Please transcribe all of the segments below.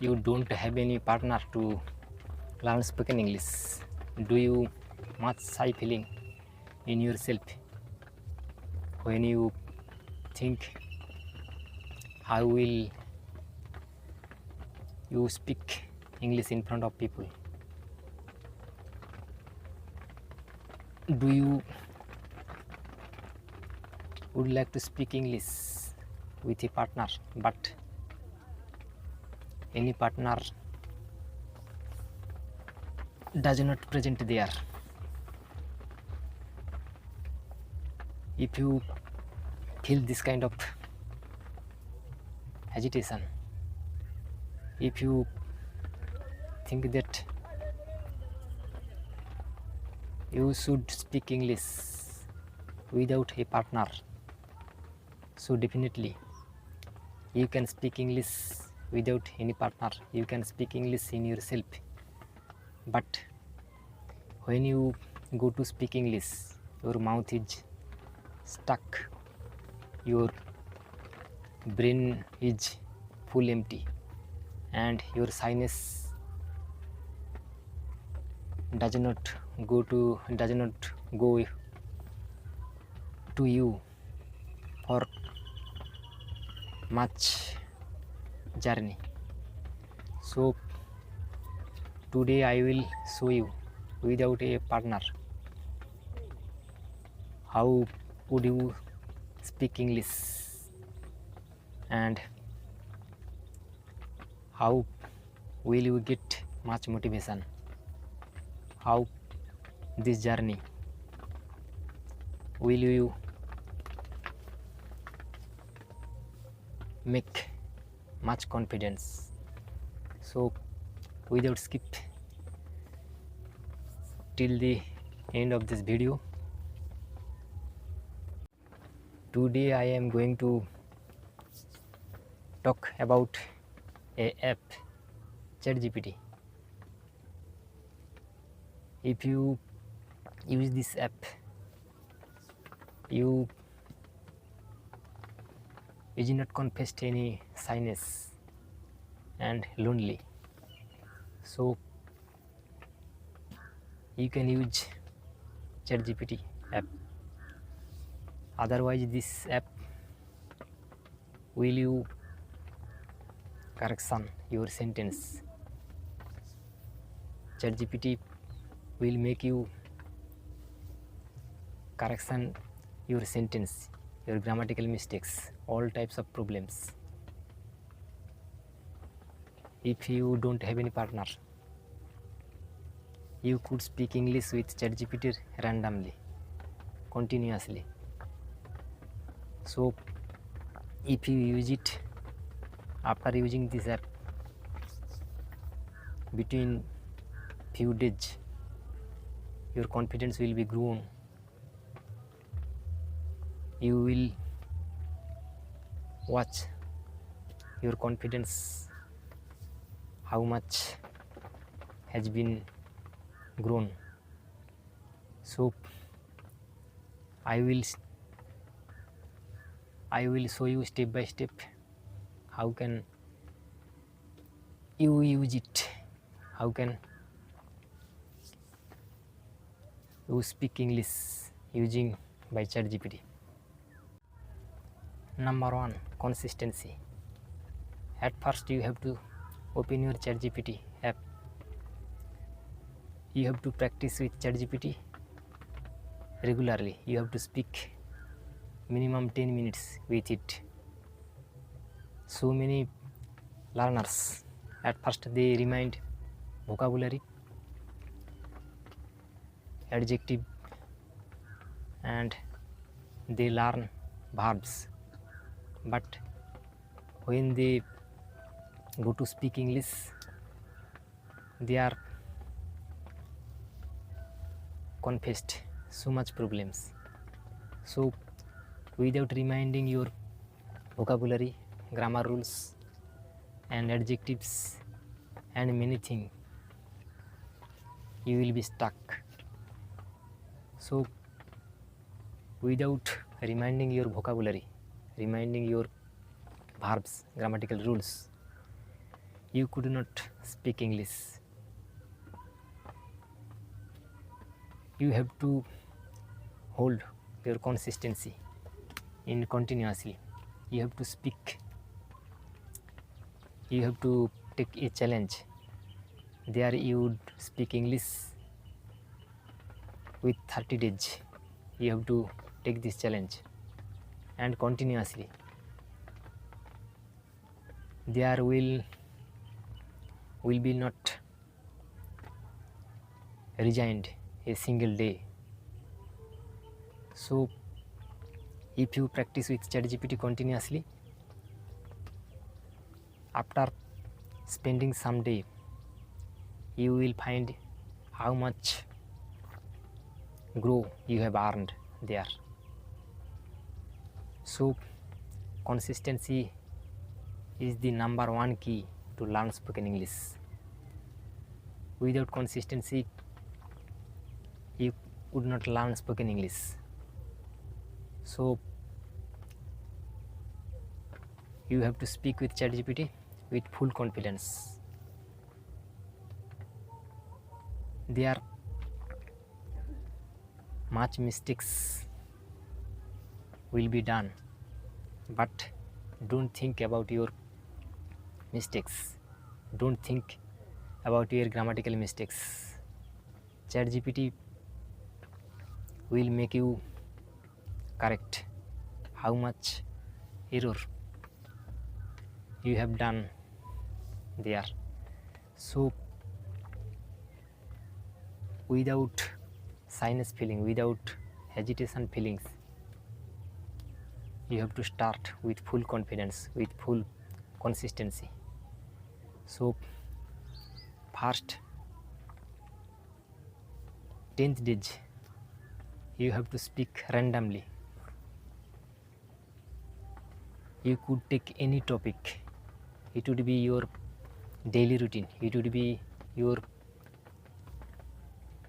you don't have any partner to learn spoken English, do you much shy feeling in yourself when you think how will you speak English in front of people? Do you would like to speak English with a partner, but any partner does not present there? If you feel this kind of agitation, if you think that you should speak English without a partner, so definitely you can speak English without any partner. You can speak English in yourself. But when you go to speak English, your mouth is stuck, your brain is full empty, and your shyness does not go to you for much journey. So today I will show you, without a partner, how would you speak English and how will you get much motivation, how this journey will you make much confidence. So without skip till the end of this video, today I am going to talk about a app, ChatGPT. If you use this app, you is not confess any shyness and lonely, so you can use ChatGPT app. Otherwise this app will you correction your sentence. ChatGPT will make you correction your sentence, your grammatical mistakes, all types of problems. If you don't have any partner, you could speak English with ChatGPT randomly, continuously. So if you use it, after using this app between few days, your confidence will be grown. You will watch your confidence how much has been grown. So I will show you step by step how can you use it, how can you speak English using by ChatGPT. Number 1, consistency. At first you have to open your ChatGPT app. You have to practice with ChatGPT regularly. You have to speak minimum 10 minutes with it. So many learners, at first they remind vocabulary, adjective, and they learn verbs. But when they go to speak English, they are confessed so much problems. So without reminding your vocabulary, grammar rules, and adjectives and many things, you will be stuck. So without reminding your vocabulary, reminding your verbs, grammatical rules, you could not speak English. You have to hold your consistency in continuously. You have to speak. You have to take a challenge. There you would speak English with 30 days. You have to take this challenge and continuously. There will be not resigned a single day. So if you practice with ChatGPT continuously, after spending some day, you will find how much grow you have earned there. So consistency is the number one key to learn spoken English. Without consistency, you would not learn spoken English. So you have to speak with ChatGPT with full confidence. There are much mistakes will be done, but don't think about your mistakes. Don't think about your grammatical mistakes. ChatGPT will make you correct how much error you have done there. So without shyness feeling, without hesitation feelings, you have to start with full confidence, with full consistency. So first 10th days you have to speak randomly. You could take any topic. It would be your daily routine, it would be your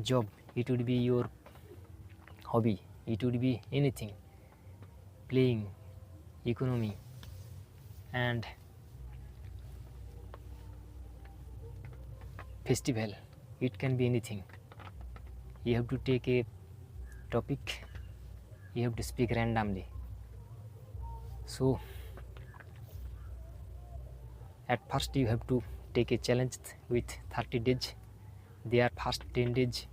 job, it would be your hobby, it would be anything, playing, economy, and festival. It can be anything. You have to take a topic, you have to speak randomly. So at first you have to take a challenge with 30 days. Their first 10 days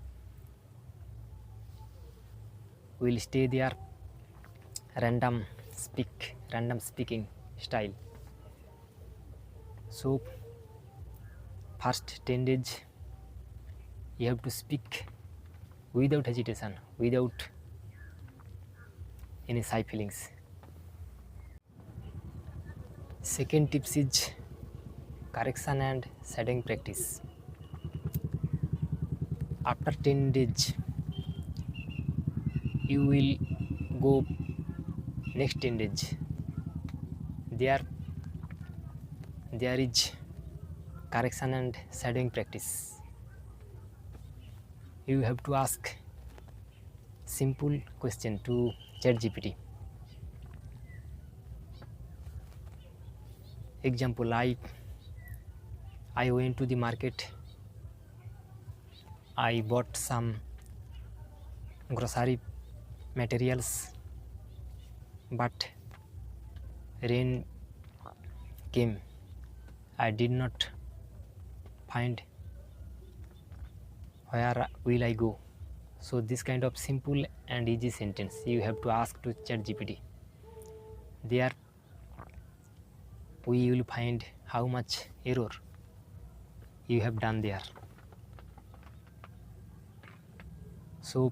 will stay there random speaking style. So first 10 days you have to speak without hesitation, without any shy feelings. Second tips is correction and shadowing practice. After 10 days you will go next 10 days. There is correction and shadowing practice. You have to ask simple question to ChatGPT. Example, I went to the market, I bought some grocery materials, but rain came, I did not find where will I go. So this kind of simple and easy sentence you have to ask to ChatGPT. There we will find how much error you have done there. So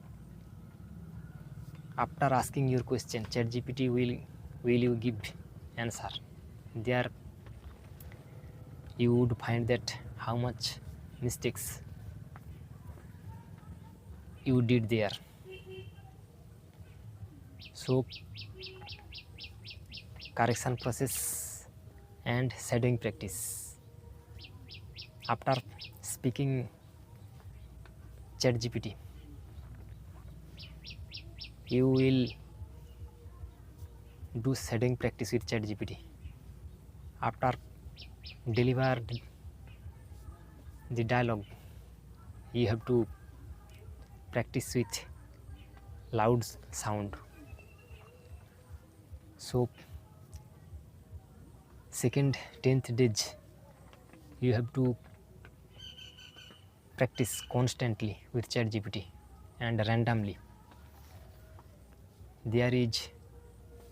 after asking your question, ChatGPT will you give answer. There you would find that how much mistakes you did there. So correction process and shadowing practice. After speaking ChatGPT, you will do shadowing practice with ChatGPT. After delivered the dialogue, you have to practice with loud sound. So second 10th days, you have to practice constantly with ChatGPT and randomly. There is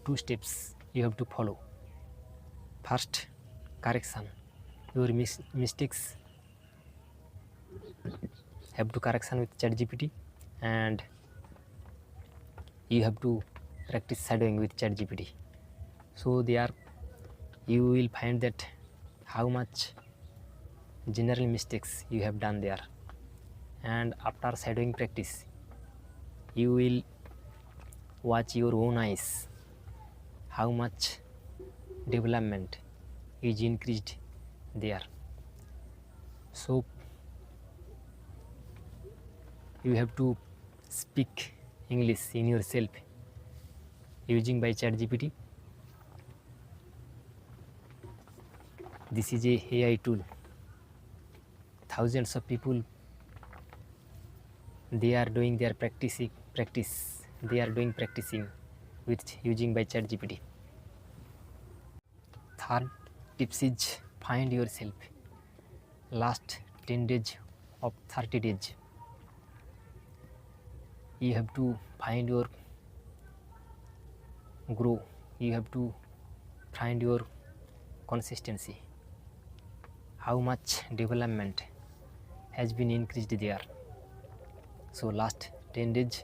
2 steps you have to follow. First, correction. Your mistakes have to correction with ChatGPT, and you have to practice shadowing with ChatGPT. So there you will find that how much general mistakes you have done there, and after shadowing practice you will watch your own eyes how much development is increased there. So you have to speak English in yourself using by ChatGPT. This is a AI tool. Thousands of people, they are doing their practicing with using by ChatGPT. Third tips is find yourself. Last 10 days of 30 days, you have to find your grow. You have to find your consistency. How much development has been increased there. So last 10 days,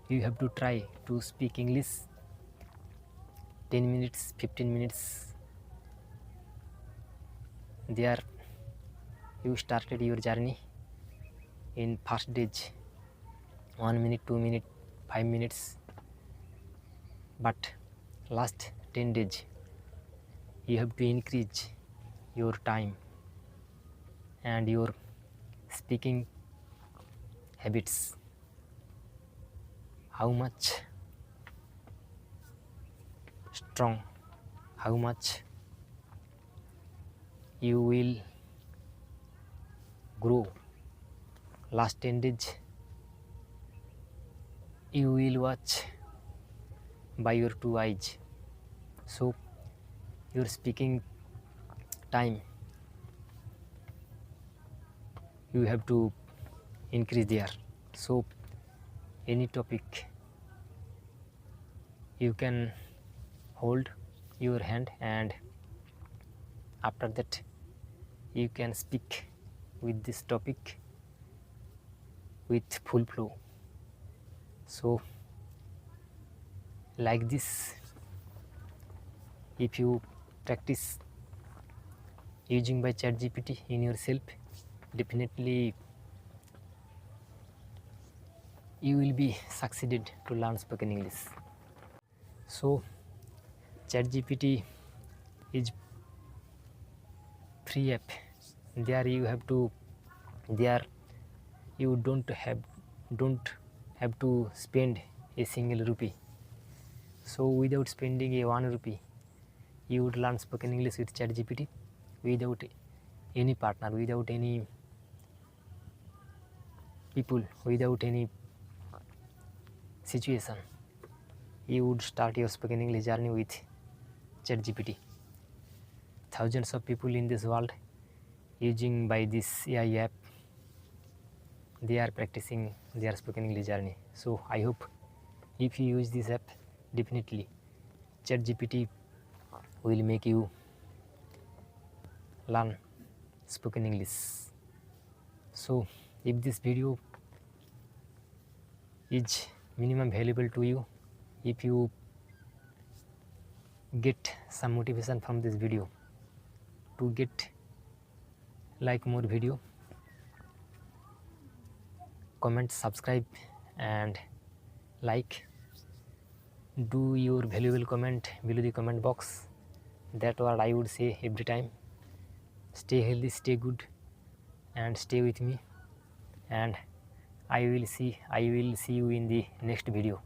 you have to try to speak English 10 minutes, 15 minutes. There you started your journey in first days 1 minute, 2 minutes, 5 minutes, but last 10 days you have to increase your time and your speaking habits. How much strong, how much you will grow. Last 10 days you will watch by your 2 eyes. So your speaking time you have to increase there. So any topic you can hold your hand, and after that you can speak with this topic with full flow. So like this, if you practice using by ChatGPT in yourself, definitely you will be succeeded to learn spoken English. So ChatGPT is free app. There you don't have to spend a single rupee. So without spending a 1 rupee, you would learn spoken English with ChatGPT without any partner, without any people, without any situation. You would start your spoken English journey with ChatGPT. Thousands of people in this world using by this AI app, they are practicing their spoken English journey. So I hope if you use this app, definitely ChatGPT will make you learn spoken English. So if this video is minimum valuable to you, if you get some motivation from this video to get like more video, comment, subscribe and like. Do your valuable comment below the comment box. That what I would say every time. Stay healthy, stay good and stay with me, and I will see you in the next video.